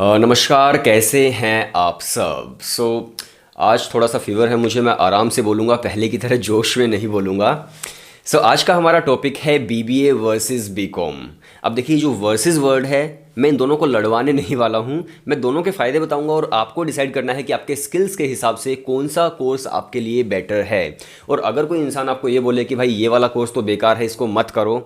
नमस्कार, कैसे हैं आप सब। आज थोड़ा सा फीवर है मुझे, मैं आराम से बोलूँगा, पहले की तरह जोश में नहीं बोलूँगा। आज का हमारा टॉपिक है बीबीए वर्सेस बीकॉम। अब देखिए, जो वर्सेस वर्ड है, मैं इन दोनों को लड़वाने नहीं वाला हूँ। मैं दोनों के फ़ायदे बताऊंगा और आपको डिसाइड करना है कि आपके स्किल्स के हिसाब से कौन सा कोर्स आपके लिए बेटर है। और अगर कोई इंसान आपको ये बोले कि भाई ये वाला कोर्स तो बेकार है, इसको मत करो,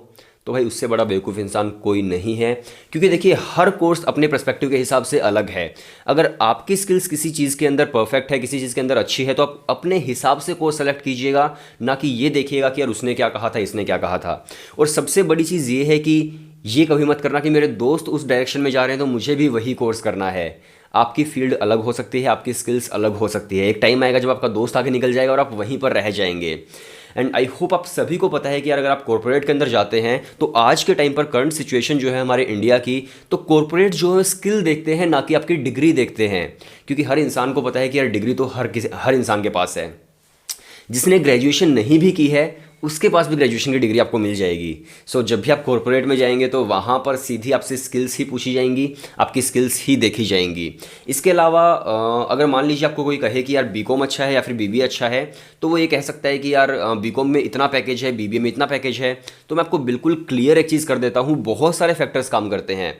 तो भाई उससे बड़ा बेवकूफ़ इंसान कोई नहीं है। क्योंकि देखिए, हर कोर्स अपने पर्सपेक्टिव के हिसाब से अलग है। अगर आपकी स्किल्स किसी चीज़ के अंदर परफेक्ट है, किसी चीज़ के अंदर अच्छी है, तो आप अपने हिसाब से कोर्स सेलेक्ट कीजिएगा, ना कि ये देखिएगा कि यार उसने क्या कहा था, इसने क्या कहा था। और सबसे बड़ी चीज़ ये है कि ये कभी मत करना कि मेरे दोस्त उस डायरेक्शन में जा रहे हैं तो मुझे भी वही कोर्स करना है। आपकी फील्ड अलग हो सकती है, आपकी स्किल्स अलग हो सकती है। एक टाइम आएगा जब आपका दोस्त आगे निकल जाएगा और आप वहीं पर रह जाएंगे। एंड आई होप आप सभी को पता है कि यार, अगर आप कॉर्पोरेट के अंदर जाते हैं तो आज के टाइम पर करंट सिचुएशन जो है हमारे इंडिया की, तो कॉर्पोरेट जो है स्किल देखते हैं, ना कि आपकी डिग्री देखते हैं। क्योंकि हर इंसान को पता है कि यार, डिग्री तो हर इंसान के पास है। जिसने ग्रेजुएशन नहीं भी की है उसके पास भी ग्रेजुएशन की डिग्री आपको मिल जाएगी। जब भी आप कॉर्पोरेट में जाएंगे तो वहाँ पर सीधी आपसे स्किल्स ही पूछी जाएंगी, आपकी स्किल्स ही देखी जाएंगी। इसके अलावा अगर मान लीजिए आपको कोई कहे कि यार बीकॉम अच्छा है या फिर बीबीए अच्छा है, तो वो ये कह सकता है कि यार बीकॉम में इतना पैकेज है, बीबीए में इतना पैकेज है। तो मैं आपको बिल्कुल क्लियर एक चीज़ कर देता हूँ, बहुत सारे फैक्टर्स काम करते हैं।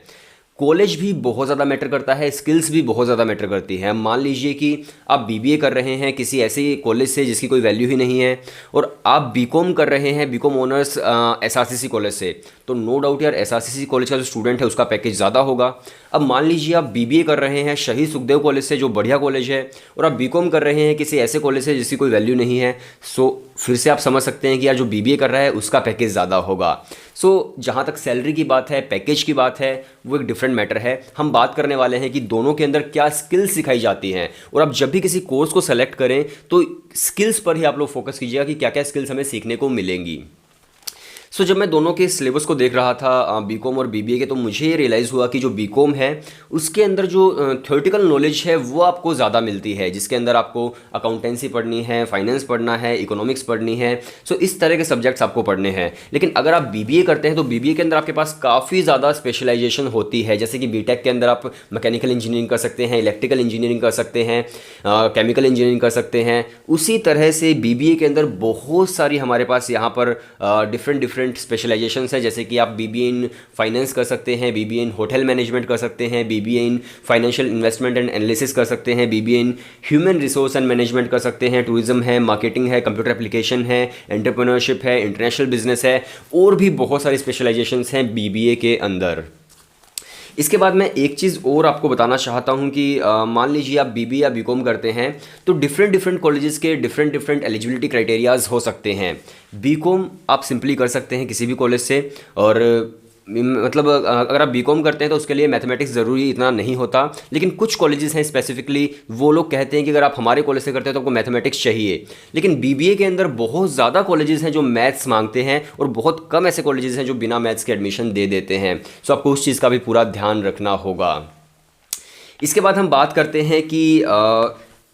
कॉलेज भी बहुत ज़्यादा मैटर करता है, स्किल्स भी बहुत ज़्यादा मैटर करती है। मान लीजिए कि आप बीबीए कर रहे हैं किसी ऐसे कॉलेज से जिसकी कोई वैल्यू ही नहीं है, और आप बीकॉम कर रहे हैं, बीकॉम ऑनर्स एसआरसीसी कॉलेज से, तो नो डाउट यार, एसआरसीसी कॉलेज का जो स्टूडेंट है उसका पैकेज ज़्यादा होगा। अब मान लीजिए आप बीबीए कर रहे हैं शहीद सुखदेव कॉलेज से, जो बढ़िया कॉलेज है, और आप बीकॉम कर रहे हैं किसी ऐसे कॉलेज से जिसकी कोई वैल्यू नहीं है। फिर से आप समझ सकते हैं कि यार, जो बीबीए कर रहा है उसका पैकेज ज़्यादा होगा। जहाँ तक सैलरी की बात है, पैकेज की बात है, वो एक डिफरेंट मैटर है। हम बात करने वाले हैं कि दोनों के अंदर क्या स्किल्स सिखाई जाती हैं। और आप जब भी किसी कोर्स को सेलेक्ट करें तो स्किल्स पर ही आप लोग फोकस कीजिएगा कि क्या क्या स्किल्स हमें सीखने को मिलेंगी। जब मैं दोनों के सिलेबस को देख रहा था, बीकॉम और बीबीए के, तो मुझे ये रियलाइज़ हुआ कि जो बीकॉम है उसके अंदर जो थ्योरेटिकल नॉलेज है वो आपको ज़्यादा मिलती है, जिसके अंदर आपको अकाउंटेंसी पढ़नी है, फाइनेंस पढ़ना है, इकोनॉमिक्स पढ़नी है। इस तरह के सब्जेक्ट्स आपको पढ़ने हैं। लेकिन अगर आप बीबीए करते हैं तो बीबीए के अंदर आपके पास काफ़ी ज़्यादा स्पेशलाइजेशन होती है। जैसे कि बीटेक के अंदर आप मैकेनिकल इंजीनियरिंग कर सकते हैं, इलेक्ट्रिकल इंजीनियरिंग कर सकते हैं, केमिकल इंजीनियरिंग कर सकते हैं। उसी तरह से बीबीए के अंदर बहुत सारी हमारे पास यहाँ पर डिफरेंट स्पेशलाइजेशन है। जैसे कि आप बीबीए इन फाइनेंस कर सकते हैं, बीबीए इन होटल मैनेजमेंट कर सकते हैं, BBA in financial investment and analysis कर सकते हैं, BBA in human resource and management कर सकते हैं, टूरिज्म है, मार्केटिंग है, कंप्यूटर एप्लीकेशन है, एंटरप्रेन्योरशिप है, इंटरनेशनल बिजनेस है, और भी बहुत सारी स्पेशलाइजेशंस हैं बीबीए के अंदर। इसके बाद मैं एक चीज़ और आपको बताना चाहता हूं कि मान लीजिए आप बीबीए या बीकॉम करते हैं, तो डिफरेंट कॉलेजेस के डिफरेंट एलिजिबिलिटी क्राइटेरियाज हो सकते हैं। बीकॉम आप सिंपली कर सकते हैं किसी भी कॉलेज से, और मतलब अगर आप बीकॉम करते हैं तो उसके लिए मैथमेटिक्स ज़रूरी इतना नहीं होता। लेकिन कुछ कॉलेजेस हैं स्पेसिफिकली, वो लोग कहते हैं कि अगर आप हमारे कॉलेज से करते हैं तो आपको मैथमेटिक्स चाहिए। लेकिन बीबीए के अंदर बहुत ज़्यादा कॉलेजेस हैं जो मैथ्स मांगते हैं, और बहुत कम ऐसे कॉलेजेस हैं जो बिना मैथ्स के एडमिशन दे देते हैं। आपको उस चीज़ का भी पूरा ध्यान रखना होगा। इसके बाद हम बात करते हैं कि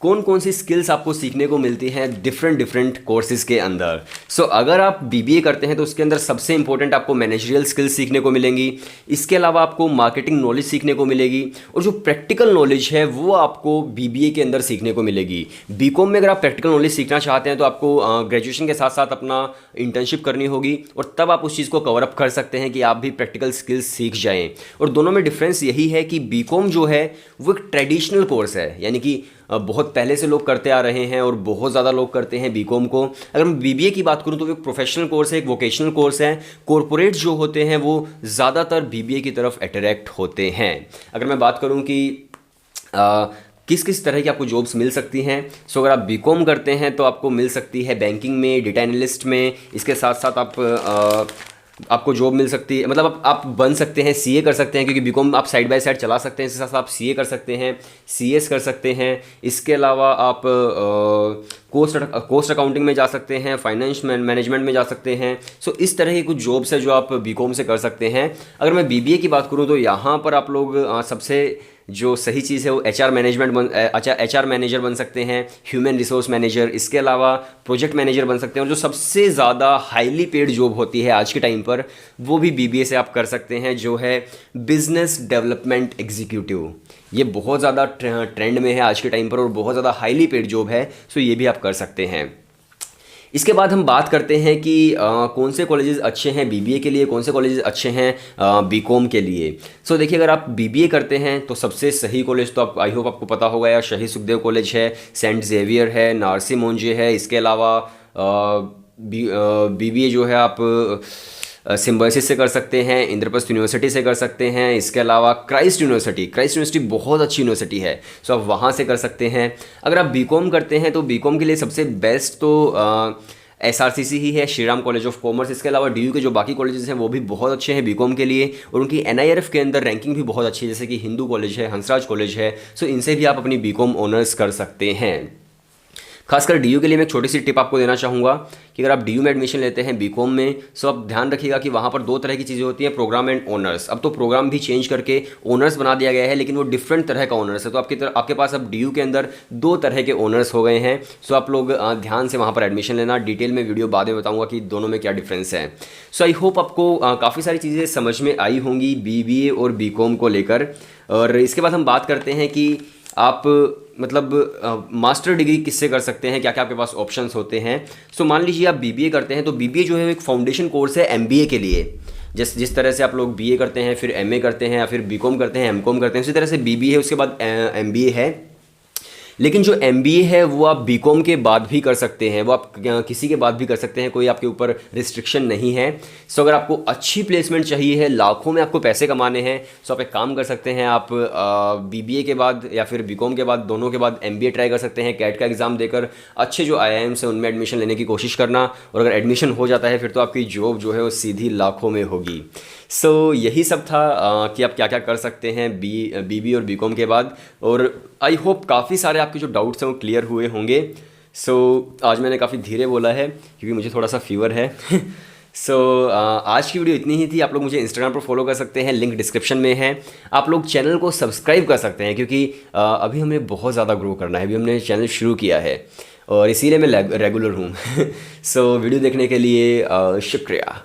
कौन कौन सी स्किल्स आपको सीखने को मिलती हैं डिफरेंट कोर्सेज़ के अंदर। अगर आप बीबीए करते हैं तो उसके अंदर सबसे इंपॉर्टेंट आपको मैनेजरियल स्किल्स सीखने को मिलेंगी। इसके अलावा आपको मार्केटिंग नॉलेज सीखने को मिलेगी, और जो प्रैक्टिकल नॉलेज है वो आपको बीबीए के अंदर सीखने को मिलेगी। बीकॉम में अगर आप प्रैक्टिकल नॉलेज सीखना चाहते हैं तो आपको ग्रेजुएशन के साथ साथ अपना इंटर्नशिप करनी होगी, और तब आप उस चीज़ को कवर अप कर सकते हैं कि आप भी प्रैक्टिकल स्किल्स सीख जाएँ। और दोनों में डिफरेंस यही है कि बीकॉम जो है वो एक ट्रेडिशनल कोर्स है, यानी कि बहुत पहले से लोग करते आ रहे हैं और बहुत ज़्यादा लोग करते हैं बीकॉम को। अगर मैं बीबीए की बात करूं तो वो एक प्रोफेशनल कोर्स है, एक वोकेशनल कोर्स है। कॉर्पोरेट जो होते हैं वो ज़्यादातर बीबीए की तरफ अट्रैक्ट होते हैं। अगर मैं बात करूं कि किस किस तरह की आपको जॉब्स मिल सकती हैं, अगर आप बीकॉम करते हैं तो आपको मिल सकती है बैंकिंग में, डेटा एनालिस्ट में। इसके साथ साथ आपको जॉब मिल सकती है, मतलब आप बन सकते हैं, सीए कर सकते हैं, क्योंकि बीकॉम आप साइड बाय साइड चला सकते हैं। इसके साथ आप सीए कर सकते हैं, सीएस कर सकते हैं। इसके अलावा आप कोस्ट अकाउंटिंग में जा सकते हैं, फाइनेंस मैनेजमेंट में जा सकते हैं। सो इस तरह की कुछ जॉब्स है जो आप बीकॉम से कर सकते हैं। अगर मैं बीबीए की बात करूँ तो यहाँ पर आप लोग सबसे जो सही चीज़ है वो एचआर मैनेजर बन सकते हैं, ह्यूमन रिसोर्स मैनेजर, इसके अलावा प्रोजेक्ट मैनेजर बन सकते हैं। और जो सबसे ज़्यादा हाईली पेड जॉब होती है आज के टाइम पर वो भी बीबीए से आप कर सकते हैं, जो है बिजनेस डेवलपमेंट एग्जीक्यूटिव। ये बहुत ज़्यादा ट्रेंड में है आज के टाइम पर और बहुत ज़्यादा हाईली पेड जॉब है। सो ये भी आप कर सकते हैं। इसके बाद हम बात करते हैं कि कौन से कॉलेजेस अच्छे हैं बीबीए के लिए, कौन से कॉलेजेस अच्छे हैं बीकॉम के लिए। सो देखिए, अगर आप बीबीए करते हैं तो सबसे सही कॉलेज तो आप आई होप आपको पता होगा, या शहीद सुखदेव कॉलेज है, सेंट जेवियर है, नारसी मोंजे है। इसके अलावा बीबीए जो है आप सिम्बायोसिस से कर सकते हैं, इंद्रप्रस्थ यूनिवर्सिटी से कर सकते हैं। इसके अलावा क्राइस्ट यूनिवर्सिटी बहुत अच्छी यूनिवर्सिटी है, सो आप वहाँ से कर सकते हैं। अगर आप बीकॉम करते हैं तो बीकॉम के लिए सबसे बेस्ट तो एसआरसीसी ही है, Shri Ram college of commerce. इसके अलावा डीयू के जो बाकी कॉलेजेस हैं वो भी बहुत अच्छे हैं बीकॉम के लिए, और उनकी एनआईआरएफ के अंदर रैंकिंग भी बहुत अच्छी है, जैसे कि हिंदू कॉलेज है, हंसराज कॉलेज है। सो इनसे भी आप अपनी बीकॉम ऑनर्स कर सकते हैं। खासकर डीयू के लिए मैं एक छोटी सी टिप आपको देना चाहूँगा कि अगर आप डीयू में एडमिशन लेते हैं बीकॉम में, सो आप ध्यान रखिएगा कि वहाँ पर दो तरह की चीज़ें होती हैं, प्रोग्राम एंड ऑनर्स। अब तो प्रोग्राम भी चेंज करके ऑनर्स बना दिया गया है, लेकिन वो डिफरेंट तरह का ऑनर्स है। तो आपके पास अब डीयू के अंदर दो तरह के ऑनर्स हो गए हैं। सो आप लोग ध्यान से वहाँ पर एडमिशन लेना। डिटेल में वीडियो बाद में बताऊँगा कि दोनों में क्या डिफरेंस है। सो आई होप आपको काफ़ी सारी चीज़ें समझ में आई होंगी बीबीए और बीकॉम को लेकर। और इसके बाद हम बात करते हैं कि आप मतलब मास्टर डिग्री किससे कर सकते हैं, क्या क्या आपके पास ऑप्शंस होते हैं। सो मान लीजिए आप बीबीए करते हैं तो बीबीए जो है एक फाउंडेशन कोर्स है एमबीए के लिए। जिस तरह से आप लोग बीए करते हैं, फिर एमए करते हैं, या फिर बीकॉम करते हैं, एमकॉम करते हैं, उसी तरह से बीबीए है, उसके बाद एमबीए है। लेकिन जो एमबीए है वो आप बीकॉम के बाद भी कर सकते हैं, वो आप किसी के बाद भी कर सकते हैं, कोई आपके ऊपर रिस्ट्रिक्शन नहीं है। सो अगर आपको अच्छी प्लेसमेंट चाहिए है, लाखों में आपको पैसे कमाने हैं, सो आप एक काम कर सकते हैं, आप बीबीए के बाद या फिर बीकॉम के बाद, दोनों के बाद एमबीए ट्राई कर सकते हैं। कैट का एग्ज़ाम देकर अच्छे जो आईआईएम्स हैं उनमें एडमिशन लेने की कोशिश करना, और अगर एडमिशन हो जाता है फिर तो आपकी जॉब जो है वो सीधी लाखों में होगी। सो यही सब था कि आप क्या क्या कर सकते हैं बीबी और बीकॉम के बाद। और आई होप काफ़ी सारे आपके जो डाउट्स हैं वो क्लियर हुए होंगे। सो आज मैंने काफ़ी धीरे बोला है क्योंकि मुझे थोड़ा सा फीवर है। सो आज की वीडियो इतनी ही थी। आप लोग मुझे इंस्टाग्राम पर फॉलो कर सकते हैं, लिंक डिस्क्रिप्शन में है। आप लोग चैनल को सब्सक्राइब कर सकते हैं क्योंकि अभी हमें बहुत ज़्यादा ग्रो करना है, अभी हमने चैनल शुरू किया है और इसीलिए मैं रेगुलर हूँ। सो वीडियो देखने के लिए शुक्रिया।